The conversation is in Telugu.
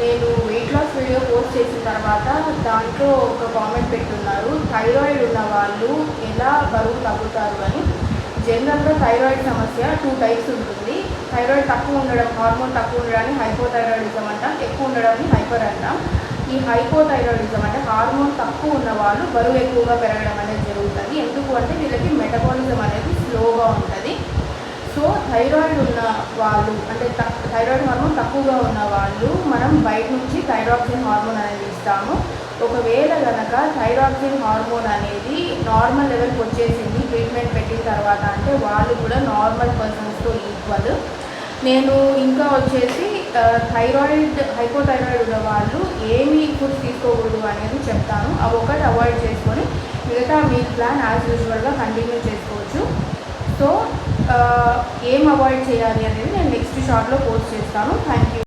నేను వెయిట్ లాస్ వీడియో పోస్ట్ చేసిన తర్వాత దాంట్లో ఒక కామెంట్ పెట్టున్నారు, థైరాయిడ్ ఉన్న వాళ్ళు ఎలా బరువు తగ్గుతారు అని. జనరల్గా థైరాయిడ్ సమస్య 2 టైప్స్ ఉంటుంది. థైరాయిడ్ తక్కువ ఉండడం, హార్మోన్ తక్కువ ఉండడాన్ని హైపోథైరాయిడిజం అంటాం, ఎక్కువ ఉండడాన్ని హైపర్ అంటాం. ఈ హైపోథైరాయిడిజం అంటే హార్మోన్ తక్కువ ఉన్న వాళ్ళు బరువు ఎక్కువగా పెరగడం అనేది జరుగుతుంది. ఎందుకు అంటే వీళ్ళకి మెటబాలిజం అనేది స్లోగా ఉంటుంది. సో థైరాయిడ్ ఉన్న వాళ్ళు అంటే థైరాయిడ్ హార్మోన్ తక్కువగా ఉన్న వాళ్ళు మనం బయట నుంచి థైరాక్సిన్ హార్మోన్ అనేది ఇస్తాము. ఒకవేళ కనుక థైరాక్సిన్ హార్మోన్ అనేది నార్మల్ లెవెల్కి వచ్చేసింది ట్రీట్మెంట్ పెట్టిన తర్వాత అంటే వాళ్ళు కూడా నార్మల్ పర్సన్స్తో ఈక్వల్. నేను ఇంకా వచ్చేసి హైపోథైరాయిడ్ ఉన్న వాళ్ళు ఏమి ఫుడ్స్ తీసుకోకూడదు అనేది చెప్తాను. అవి ఒకటి అవాయిడ్ చేసుకొని మిగతా మీల్ ప్లాన్ యాజ్ యూజువల్గా కంటిన్యూ చేసుకోవచ్చు. సో ఏం అవాయిడ్ చేయాలి అనేది నేను నెక్స్ట్ షార్ట్లో పోస్ట్ చేస్తాను. Thank you.